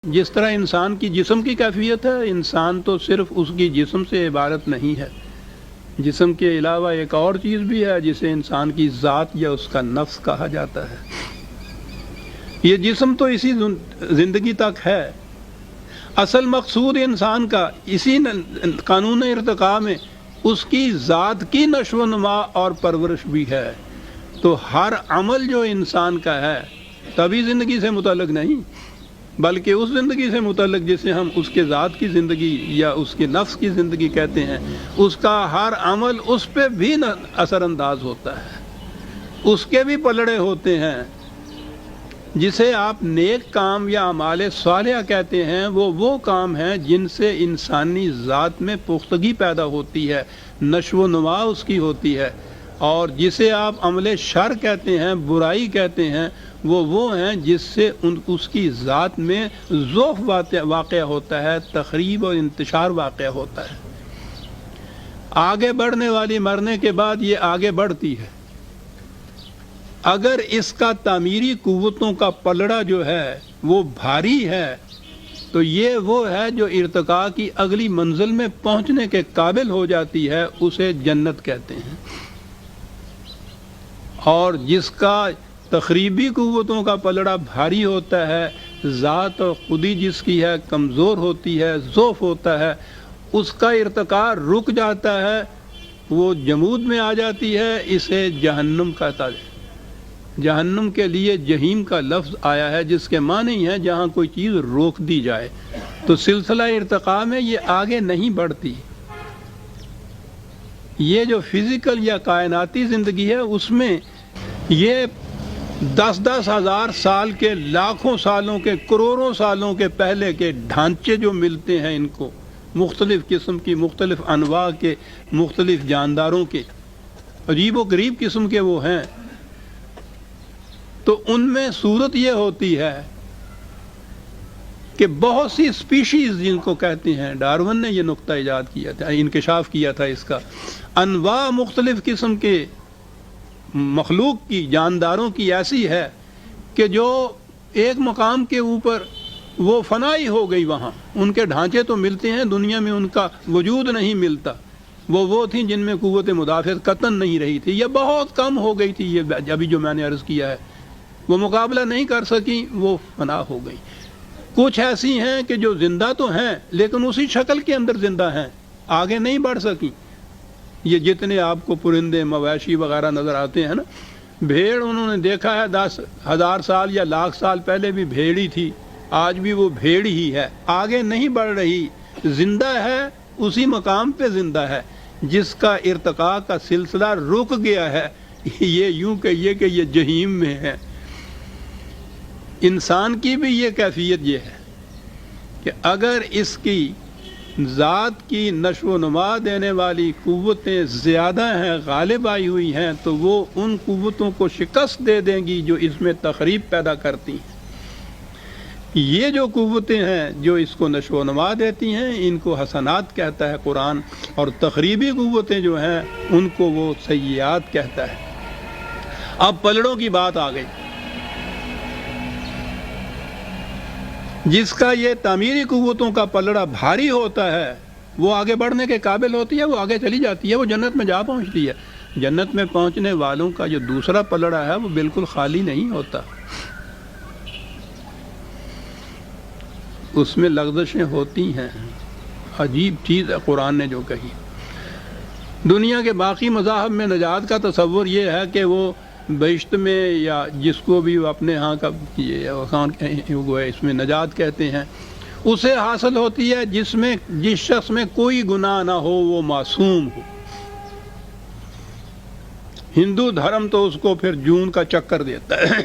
جس طرح انسان کی جسم کی کیفیت ہے، انسان تو صرف اس کی جسم سے عبارت نہیں ہے، جسم کے علاوہ ایک اور چیز بھی ہے جسے انسان کی ذات یا اس کا نفس کہا جاتا ہے۔ یہ جسم تو اسی زندگی تک ہے، اصل مقصود انسان کا اسی قانون ارتقاء میں اس کی ذات کی نشو و نما اور پرورش بھی ہے۔ تو ہر عمل جو انسان کا ہے تبھی زندگی سے متعلق نہیں، بلکہ اس زندگی سے متعلق جسے ہم اس کے ذات کی زندگی یا اس کے نفس کی زندگی کہتے ہیں، اس کا ہر عمل اس پہ بھی اثر انداز ہوتا ہے، اس کے بھی پلڑے ہوتے ہیں۔ جسے آپ نیک کام یا اعمال صالحہ کہتے ہیں، وہ کام ہیں جن سے انسانی ذات میں پختگی پیدا ہوتی ہے، نشو و نما اس کی ہوتی ہے۔ اور جسے آپ عمل شر کہتے ہیں، برائی کہتے ہیں، وہ ہیں جس سے اس کی ذات میں ضعف واقع ہوتا ہے، تخریب اور انتشار واقع ہوتا ہے۔ آگے بڑھنے والی مرنے کے بعد یہ آگے بڑھتی ہے۔ اگر اس کا تعمیری قوتوں کا پلڑا جو ہے وہ بھاری ہے تو یہ وہ ہے جو ارتقاء کی اگلی منزل میں پہنچنے کے قابل ہو جاتی ہے، اسے جنت کہتے ہیں۔ اور جس کا تخریبی قوتوں کا پلڑا بھاری ہوتا ہے، ذات اور خودی جس کی ہے کمزور ہوتی ہے، ضعف ہوتا ہے، اس کا ارتقاء رک جاتا ہے، وہ جمود میں آ جاتی ہے، اسے جہنم کہتا ہے۔ جہنم کے لیے جہیم کا لفظ آیا ہے جس کے معنی ہے جہاں کوئی چیز روک دی جائے۔ تو سلسلہ ارتقاء میں یہ آگے نہیں بڑھتی۔ یہ جو فزیکل یا کائناتی زندگی ہے اس میں یہ 10,000 ہزار سال کے، لاکھوں سالوں کے، کروڑوں سالوں کے پہلے کے ڈھانچے جو ملتے ہیں ان کو، مختلف قسم کی، مختلف انواع کے، مختلف جانداروں کے، عجیب و غریب قسم کے وہ ہیں۔ تو ان میں صورت یہ ہوتی ہے کہ بہت سی اسپیشیز جن کو کہتے ہیں، ڈارون نے یہ نقطہ ایجاد کیا تھا، انکشاف کیا تھا اس کا، انواع مختلف قسم کے مخلوق کی، جانداروں کی ایسی ہے کہ جو ایک مقام کے اوپر وہ فنائی ہو گئی، وہاں ان کے ڈھانچے تو ملتے ہیں، دنیا میں ان کا وجود نہیں ملتا۔ وہ تھیں جن میں قوت مدافعت قطعاً نہیں رہی تھی، یہ بہت کم ہو گئی تھی، یہ ابھی جو میں نے عرض کیا ہے، وہ مقابلہ نہیں کر سکیں، وہ فنا ہو گئی۔ کچھ ایسی ہیں کہ جو زندہ تو ہیں لیکن اسی شکل کے اندر زندہ ہیں، آگے نہیں بڑھ سکیں۔ یہ جتنے آپ کو پرندے، مویشی وغیرہ نظر آتے ہیں نا، بھیڑ انہوں نے دیکھا ہے 10,000 سال یا لاکھ سال پہلے بھی بھیڑ ہی تھی، آج بھی وہ بھیڑ ہی ہے، آگے نہیں بڑھ رہی، زندہ ہے، اسی مقام پہ زندہ ہے۔ جس کا ارتقاء کا سلسلہ رک گیا ہے، یہ یوں کہیے کہ یہ جہیم میں ہے۔ انسان کی بھی یہ کیفیت یہ ہے کہ اگر اس کی ذات کی نشو و نما دینے والی قوتیں زیادہ ہیں، غالب آئی ہوئی ہیں، تو وہ ان قوتوں کو شکست دے دیں گی جو اس میں تخریب پیدا کرتی ہیں۔ یہ جو قوتیں ہیں جو اس کو نشو و نما دیتی ہیں، ان کو حسنات کہتا ہے قرآن، اور تخریبی قوتیں جو ہیں ان کو وہ سیئات کہتا ہے۔ اب پلڑوں کی بات آ گئی۔ جس کا یہ تعمیری قوتوں کا پلڑا بھاری ہوتا ہے وہ آگے بڑھنے کے قابل ہوتی ہے، وہ آگے چلی جاتی ہے، وہ جنت میں جا پہنچتی ہے۔ جنت میں پہنچنے والوں کا جو دوسرا پلڑا ہے وہ بالکل خالی نہیں ہوتا، اس میں لغزشیں ہوتی ہیں۔ عجیب چیز ہے قرآن نے جو کہی۔ دنیا کے باقی مذاہب میں نجات کا تصور یہ ہے کہ وہ بہشت میں، یا جس کو بھی وہ اپنے ہاں کا اس میں نجات کہتے ہیں، اسے حاصل ہوتی ہے جس شخص میں کوئی گناہ نہ ہو، وہ معصوم ہو۔ ہندو دھرم تو اس کو پھر جون کا چکر دیتا ہے،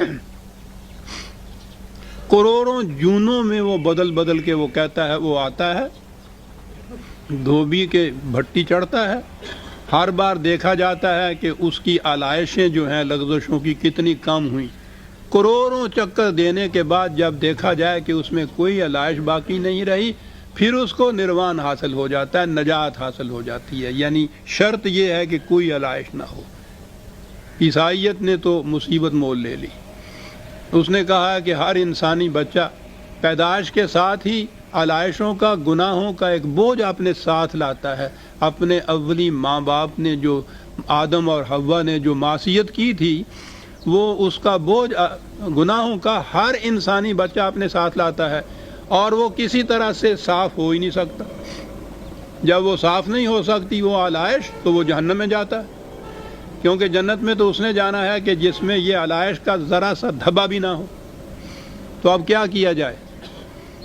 کروڑوں جونوں میں وہ بدل کے وہ کہتا ہے، وہ آتا ہے دھوبی کے بھٹی چڑھتا ہے، ہر بار دیکھا جاتا ہے کہ اس کی آلائشیں جو ہیں لغزشوں کی کتنی کم ہوئیں۔ کروڑوں چکر دینے کے بعد جب دیکھا جائے کہ اس میں کوئی آلائش باقی نہیں رہی، پھر اس کو نروان حاصل ہو جاتا ہے، نجات حاصل ہو جاتی ہے۔ یعنی شرط یہ ہے کہ کوئی آلائش نہ ہو۔ عیسائیت نے تو مصیبت مول لے لی، اس نے کہا کہ ہر انسانی بچہ پیدائش کے ساتھ ہی علائشوں کا، گناہوں کا ایک بوجھ اپنے ساتھ لاتا ہے۔ اپنے اولی ماں باپ نے جو آدم اور حوا نے جو معصیت کی تھی، وہ اس کا بوجھ گناہوں کا ہر انسانی بچہ اپنے ساتھ لاتا ہے، اور وہ کسی طرح سے صاف ہو ہی نہیں سکتا۔ جب وہ صاف نہیں ہو سکتی وہ علائش، تو وہ جہنم میں جاتا ہے، کیونکہ جنت میں تو اس نے جانا ہے کہ جس میں یہ علائش کا ذرا سا دھبا بھی نہ ہو۔ تو اب کیا کیا جائے؟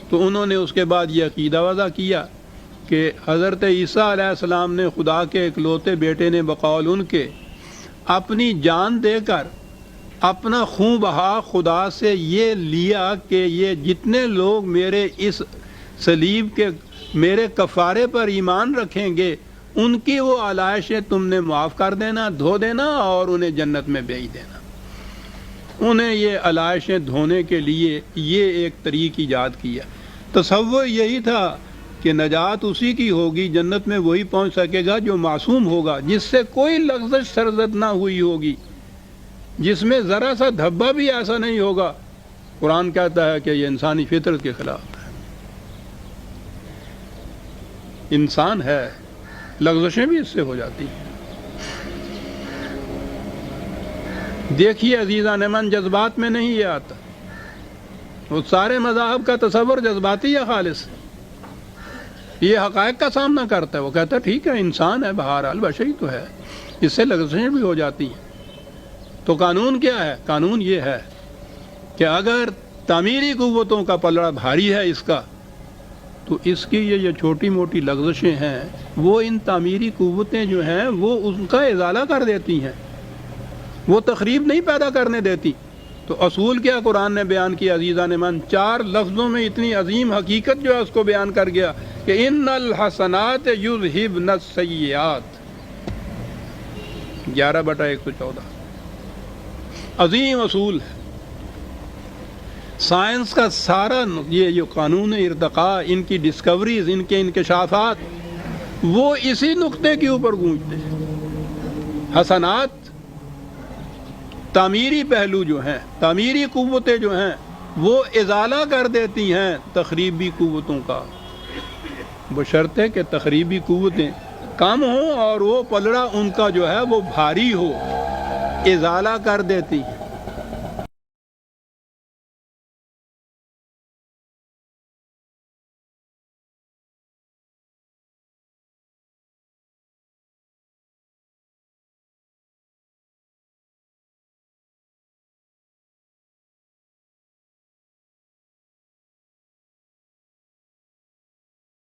تو انہوں نے اس کے بعد یہ عقیدہ وضع کیا کہ حضرت عیسیٰ علیہ السلام نے خدا کے اکلوتے بیٹے نے بقول ان کے اپنی جان دے کر اپنا خون بہا خدا سے یہ لیا کہ یہ جتنے لوگ میرے اس صلیب کے میرے کفارے پر ایمان رکھیں گے، ان کی وہ علائشیں تم نے معاف کر دینا، دھو دینا، اور انہیں جنت میں بھیج دینا۔ انہیں یہ علائشیں دھونے کے لیے یہ ایک طریق ایجاد کیا۔ تصور یہی تھا کہ نجات اسی کی ہوگی، جنت میں وہی پہنچ سکے گا جو معصوم ہوگا، جس سے کوئی لغزش سرزد نہ ہوئی ہوگی، جس میں ذرا سا دھبا بھی ایسا نہیں ہوگا۔ قرآن کہتا ہے کہ یہ انسانی فطرت کے خلاف ہے۔ انسان ہے، لغزشیں بھی اس سے ہو جاتی ہیں۔ دیکھیے عزیزان من، جذبات میں نہیں یہ آتا۔ وہ سارے مذاہب کا تصور جذباتی یا خالص ہے، یہ حقائق کا سامنا کرتا ہے۔ وہ کہتا ہے ٹھیک ہے، انسان ہے، بہرحال بشری تو ہے، اس سے لغزشیں بھی ہو جاتی ہیں۔ تو قانون کیا ہے؟ قانون یہ ہے کہ اگر تعمیری قوتوں کا پلڑا بھاری ہے اس کا، تو اس کی یہ چھوٹی موٹی لغزشیں ہیں، وہ ان تعمیری قوتیں جو ہیں وہ ان کا ازالہ کر دیتی ہیں، وہ تخریب نہیں پیدا کرنے دیتی۔ تو اصول کیا قرآن نے بیان کیا عزیزان من؟ 4 لفظوں میں اتنی عظیم حقیقت جو ہے اس کو بیان کر گیا کہ ان الحسنات یذہبن السیئات، 11/114 عظیم اصول ہے۔ سائنس کا سارا یہ جو قانون ارتقاء، ان کی ڈسکوریز، ان کے انکشافات، وہ اسی نقطے کے اوپر گونجتے ہیں۔ حسنات تعمیری پہلو جو ہیں، تعمیری قوتیں جو ہیں، وہ ازالہ کر دیتی ہیں تخریبی قوتوں کا، بشرطے کہ تخریبی قوتیں کم ہوں اور وہ پلڑا ان کا جو ہے وہ بھاری ہو، ازالہ کر دیتی ہیں۔